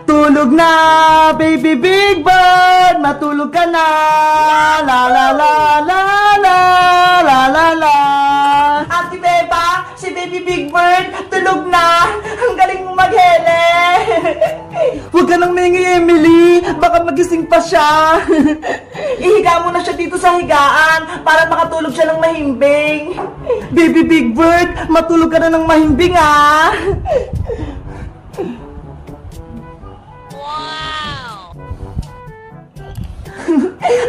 Tulog na, baby big bird, matulog ka na. La la la la la la la la. Ate Beba, si baby big bird, tulog na. Ang galing mo maghele. Huwag ka nang mingi, Emily. Baka magising pa siya. Ihiga mo na siya dito sa higaan para makatulog siya ng mahimbing. Baby big bird, matulog ka na ng mahimbing, ah.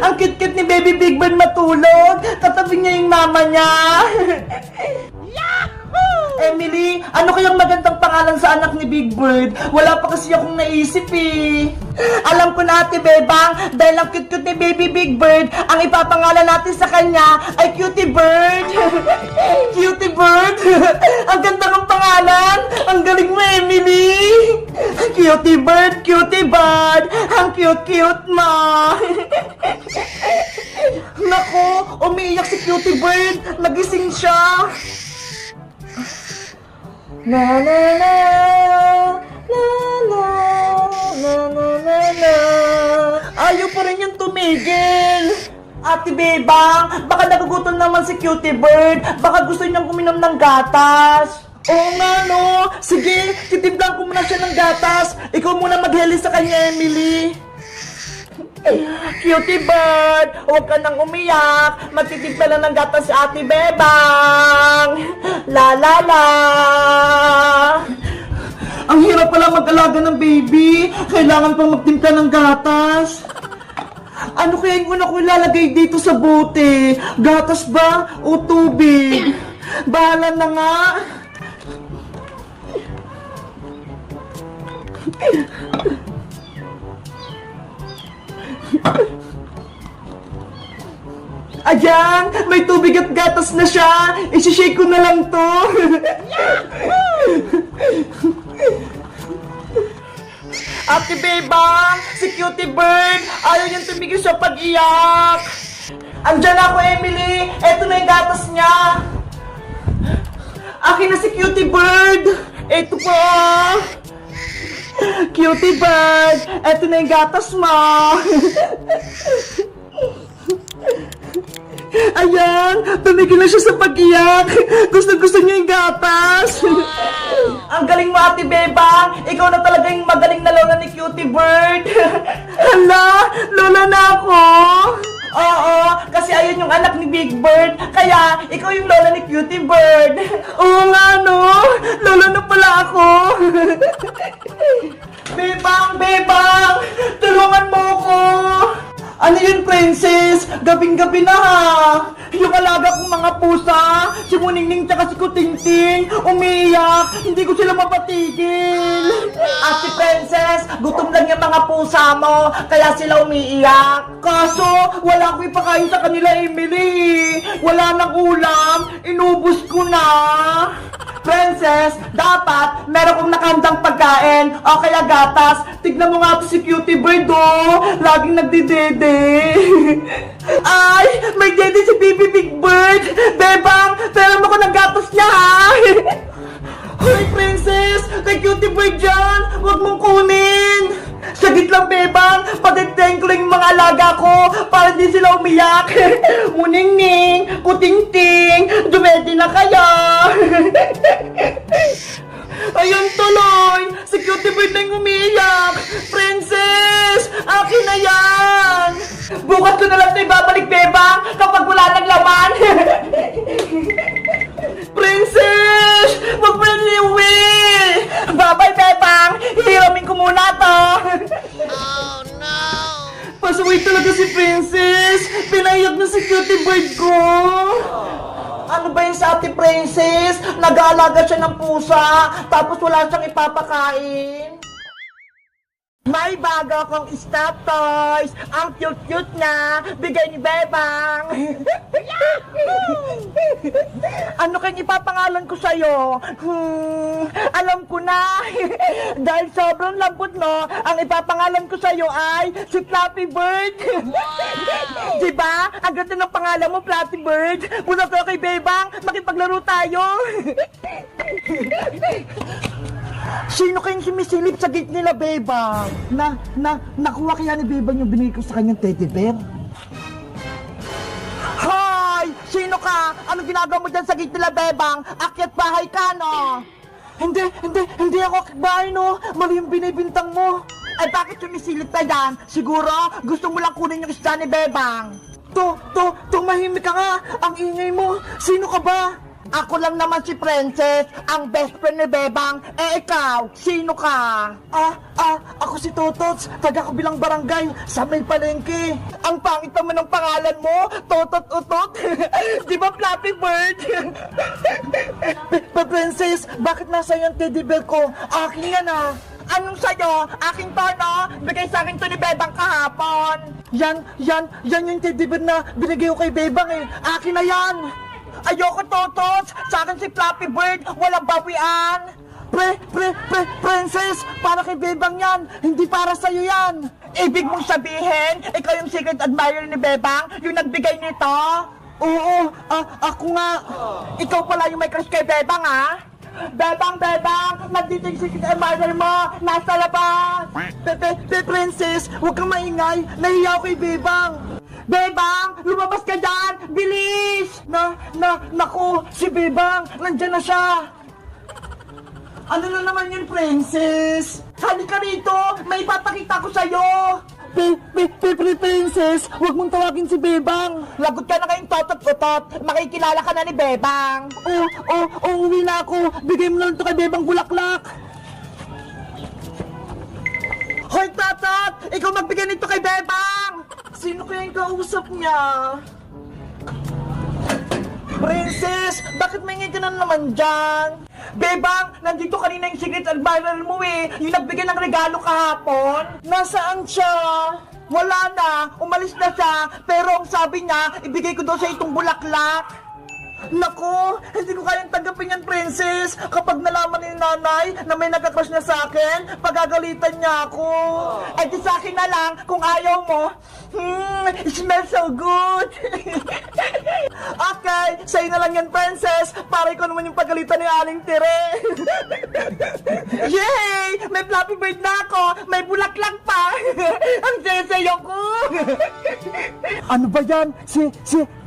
Ang cute-cute ni Baby Big Bird matulog. Katabi niya yung mama niya. Yahoo! Emily, ano kayang magandang pangalan sa anak ni Big Bird? Wala pa kasi akong naisip eh. Alam ko na, Ate Bebang, dahil ang cute-cute ni Baby Big Bird, ang ipapangalan natin sa kanya ay Cutie Bird. Cutie Bird? Ang ganda ng pangalan. Ang galing mo, Emily. Cutie Bird, Cutie Bird. Ang cute-cute mo. Nako, umiiyak si Cutie Bird. Nagising siya. Na na na na na na na na na. Ayaw pa rin yung tumigil. Ate Bebang, baka nagugutom naman si Cutie Bird. Baka gusto niyang uminom ng gatas. Oo nga, no. Sige, titimplan ko muna siya ng gatas. Ikaw muna magheli sa kanya, Emily. Cutie Bird, huwag ka nang umiyak. Magtitimpla lang ng gatas si Ate Bebang. La la la. Ang hirap pala mag-alaga ng baby. Kailangan pang magtimpla ng gatas. Ano kaya yung una ko ilalagay dito sa bote? Gatas ba o tubig? Bahala na nga. Ayan! May tubig at gatas na siya! Isishake ko na lang to! Ate Bebang! Si Cutie Bird! Ayaw niyang tumigil sa pag-iyak! Andyan ako, Emily! Eto na yung gatas niya! Akin na si Cutie Bird! Eto po! Cutie Bird! Eto na yung gatas mo! Ayan! Tumigil na siya sa pag-iyak! Gusto niya yung gatas! Ang galing mo, Ate Bebang! Ikaw na talaga yung magaling na lola ni Cutie Bird! Hala! Lola na ako! Oo, kasi ayun yung anak ni Big Bird, kaya ikaw yung lola ni Cutie Bird. Oo nga, no? Lola na pala ako. Bebang, Bebang! Tulungan mo ko! Ano yun, Princess? Gabing-gabi na ha! Yung alaga kong mga pusa, si Muningning tsaka si Kutingting, umiiyak, hindi ko sila mapatigil. At si Princess, gutom lang yung mga pusa mo, kaya sila umiiyak. Kaso, wala akong ipakain sa kanila, Emily. Wala nang ulam, inubos ko na. Princess, dapat meron kong nakahandang pagkain o kaya gatas. Tignan mo nga to si Cutie Bird, oh. Laging nagdidede. Ay, may dede si Baby Big Bird. Bebang, pera mo ko ng gatas niya, ha? Hoy, Princess, kay Cutie Bird dyan. Huwag mong kunin. Sagit lang, Bebang. Patiteng ko lang yung mga alaga ko para di sila umiyak. Muningning, Kutingting, dumedi na kayo. Ayun tuloy, si Cutie Bird na yung umiiyak. Princess, akin na yan. Bukas ko na lang ito ibabalik, Bebang, kapag wala ng laman. Princess, wag mo na iuwi. Bye-bye, Bebang. Hihiramin ko muna to. Oh, no. Pasaway talaga si Princess. Pinayak na si Cutie Bird ko. Ano ba yun sa Ate Princess? Nag-aalaga siya ng pusa, tapos wala siyang ipapakain. May bago akong stop toys. Ang cute-cute na. Bigay ni Bebang. Ano kayang ipapangalan ko sa'yo? Alam ko na. Dahil sobrang lambot mo, ang ipapangalan ko sa'yo ay si Fluffy Bird. Wow. Diba? Ang ganda ng pangalan mo, Fluffy Bird. Muna ko kay Bebang, makipaglaro tayo. Sino kayong sumisilip sa gate nila, Bebang? Nakuha kaya ni Bebang yung binigay ko sa kanyang teddy bear? Hoy! Sino ka? Anong ginagawa mo dyan sa gate nila, Bebang? Akyat bahay ka, no? Hindi ako akyat bahay, no? Mali yung binibintang mo. Ay, bakit sumisilip ka dyan? Siguro, gusto mo lang kunin yung isda ni Bebang. Tumahimik ka nga. Ang ingay mo. Sino ka ba? Ako lang naman si Princess, ang best friend ni Bebang. Eh, ikaw, sino ka? Ako si Totots, taga-kabilang barangay, sa may palengke. Ang pangit naman ng pangalan mo, Totot Utot. Di ba Flappy Bird? Princess, bakit nasa yung teddy bear ko? Akin yan ah. Anong sa'yo? Aking to, no? Bigay sa akin to ni Bebang kahapon. Yan yung teddy bear na binigay ko kay Bebang eh. Akin na yan. Ayoko, Totots! Sa akin si Flappy Bird, walang bawian! Princess, para kay Bebang yan, hindi para sa'yo yan! Ibig mong sabihin, ikaw yung secret admirer ni Bebang, yung nagbigay nito? Oo, ako nga. Ikaw pala yung may crush kay Bebang, ha? Bebang, nandito yung secret admirer mo, nasa labas! Princess, huwag kang maingay, nahiya ako kay Bebang! Bebang, lumabas ka dyan! Bilis! Naku, si Bebang, nandyan na siya! Ano na naman yun, Princess? Halika rito! May ipapakita ko sa'yo! Princess, huwag mong tawagin si Bebang! Lagot ka na kayong totot-utot! Makikilala ka na ni Bebang! Uwi na ako! Bigay mo na lang ito kay Bebang Bulaklak! Hoy, Totot! Ikaw magbigay nito kay Bebang! Sino kaya yung kausap niya? Princess, bakit maingay ka na naman dyan? Bebang, nandito kanina yung secret admirer mo eh. Yung nagbigay ng regalo kahapon. Nasaan siya? Wala na, umalis na siya. Pero ang sabi niya, ibigay ko daw sa itong bulaklak. Naku, hindi ko kayang tanggapin yan, Princess. Kapag nalaman ni nanay na may nagkakrush na sa akin, pagagalitan niya ako. Eh di sa akin na lang, kung ayaw mo. It smells so good. Okay, sa'yo na lang yan, Princess. Para ikaw naman yung pagalitan ni Aling Tire. Yay! May Flappy Bird na ako. May bulaklak pa. Ang sayo ko. Ano ba yan? Si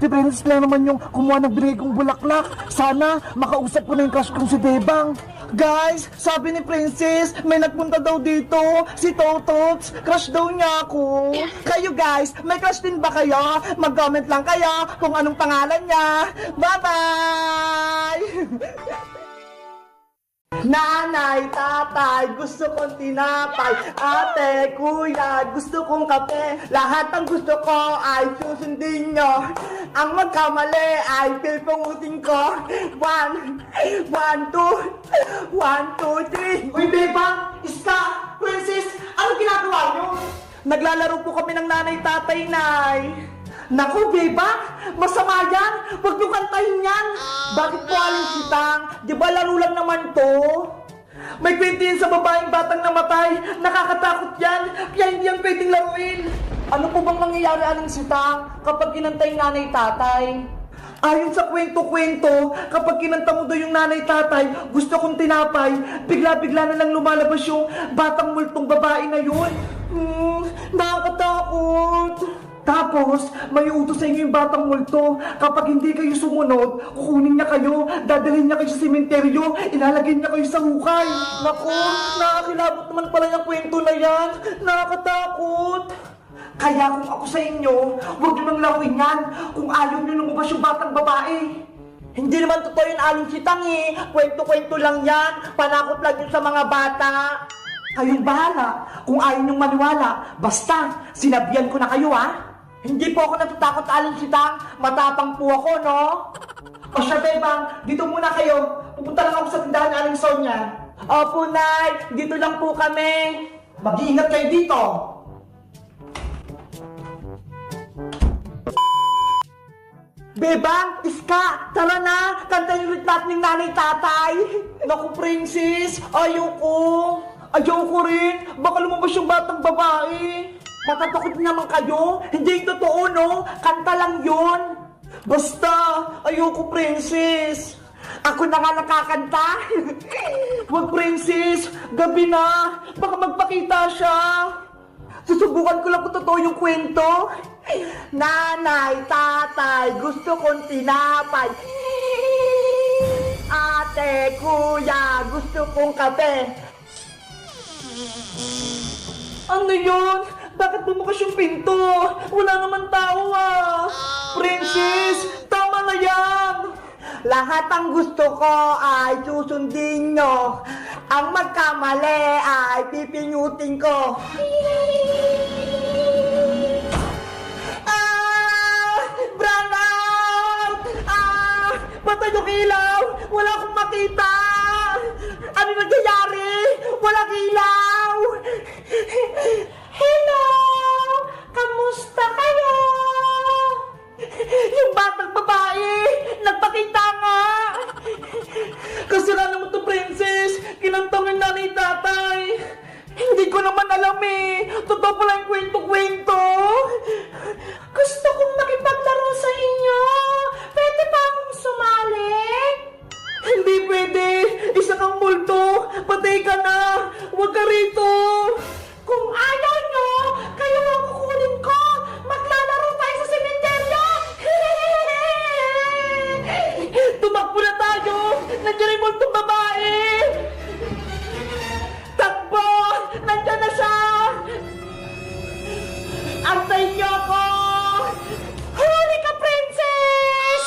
Princess lang naman yung kumuha ng binigay kong bulaklak. Sana makausap ko na yung crush kong si Bebang. Guys, sabi ni Princess, may nagpunta daw dito, si Totots, crush daw niya ako. Kayo guys, may crush din ba kayo? Mag-comment lang kayo kung anong pangalan niya. Bye-bye! Nanay, tatay, gusto kong tinapay. Ate, kuya, gusto kong kape. Lahat ng gusto ko ay susundin nyo. Ang magkamali ay pilpungutin ko. 1, 2, 1, 2, 3. Uy, Bebang, Iska, Princess, ano ginagawa nyo? Naglalaro po kami ng nanay, tatay, nay. Naku, Bebang, masama yan. Huwag niyo kantahin yan. Bakit po Aling Sitang? Di ba laro lang naman to? May kwento yan sa babaeng batang namatay. Nakakatakot yan. Kaya hindi yan pwedeng laruin. Ano po bang nangyayari, Aling Sitang, kapag kinantay nanay tatay? Ayon sa kwento-kwento, kapag kinanta mo daw yung nanay-tatay, gusto kong tinapay, bigla-bigla na lang lumalabas yung batang multong babae na yun. Nakakatakot. Tapos, may utos sa inyo yung batang multo. Kapag hindi kayo sumunod, kukunin niya kayo, dadalhin niya kayo sa sementeryo, ilalagay niya kayo sa hukay. Naku, nakakilabot naman pala yung kwento na yan. Nakakatakot. Kaya kung ako sa inyo, huwag niyo nang laruin yan kung ayaw niyo lumabas yung batang babae. Hindi naman totoo yun, Aling Sitang eh. Kwento-kwento lang yan. Panakot lang yun sa mga bata. Kayong bahala kung ayaw niyong maniwala. Basta, sinabihan ko na kayo ha. Hindi po ako natatakot, Aling Sitang. Matapang po ako, no? O siya, Bebang, dito muna kayo. Pupunta lang ako sa tindahan ni Aling Sonia. Opo, Nay. Dito lang po kami. Mag-iingat kayo dito. Bebang, Iska, tara na. Kantayin ulit natin yung nanay-tatay. Naku, Princess, ayoko. Ayoko rin. Baka lumabas yung batang babae. Matatakot naman kayo. Hindi yung totoo, no? Kanta lang yun. Basta, ayoko, Princess. Ako na nga nakakanta. Wag, princess! Gabi na! Baka magpakita siya! Susubukan ko lang kung totoo yung kwento. Nanay, tatay, gusto kong tinapay. Ate, kuya, gusto kong kape. Ano yun? Bakit bumukas yung pinto? Wala naman tao ah! Princess! Tama na yan! Lahat ang gusto ko ay susundin nyo. Ang magkamali ay pipinyutin ko. Brownout! Patay yung ilaw! Wala akong makita! Ano nangyayari? Walang ilaw! Hello! Kamusta kayo? Yung batang babae! Nagpakita nga! Kasalanan mo to, princess! Kinantamin na ni tatay! Hindi ko naman alam eh! Totoo pala yung kwento-kwento! Gusto kong makipaglaro sa inyo. Pwede ba akong sumali? Hindi pwede! Isa kang multo! Patay ka na! Huwag ka rito! Kung ayaw nyo, kayo ang kukunin ko. Maglalaro tayo sa sementeryo. Tumakbo na tayo! Nandiyan yung multong babae! Takbo! Nandiyan na siya! Antayin niyo ako! Huli ka, princess!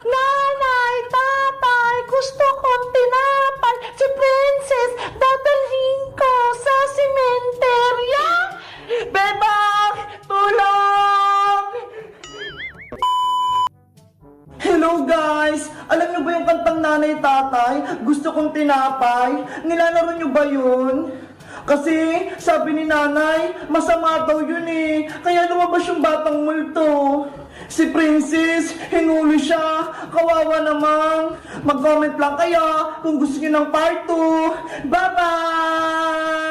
Nanay, tatay, gusto kong tinapay. Si princess, dadalhin ko sa sementeryo. Bebang! Tulong! Hello guys! Alam niyo ba yung kantang nanay tatay? Gusto kong tinapay? Nilalaro niyo ba yun? Kasi sabi ni nanay, masama daw yun eh. Kaya lumabas yung batang multo. Si Princess, hinuli siya. Kawawa naman. Mag-comment lang kaya kung gusto niyo ng part 2. Bye-bye!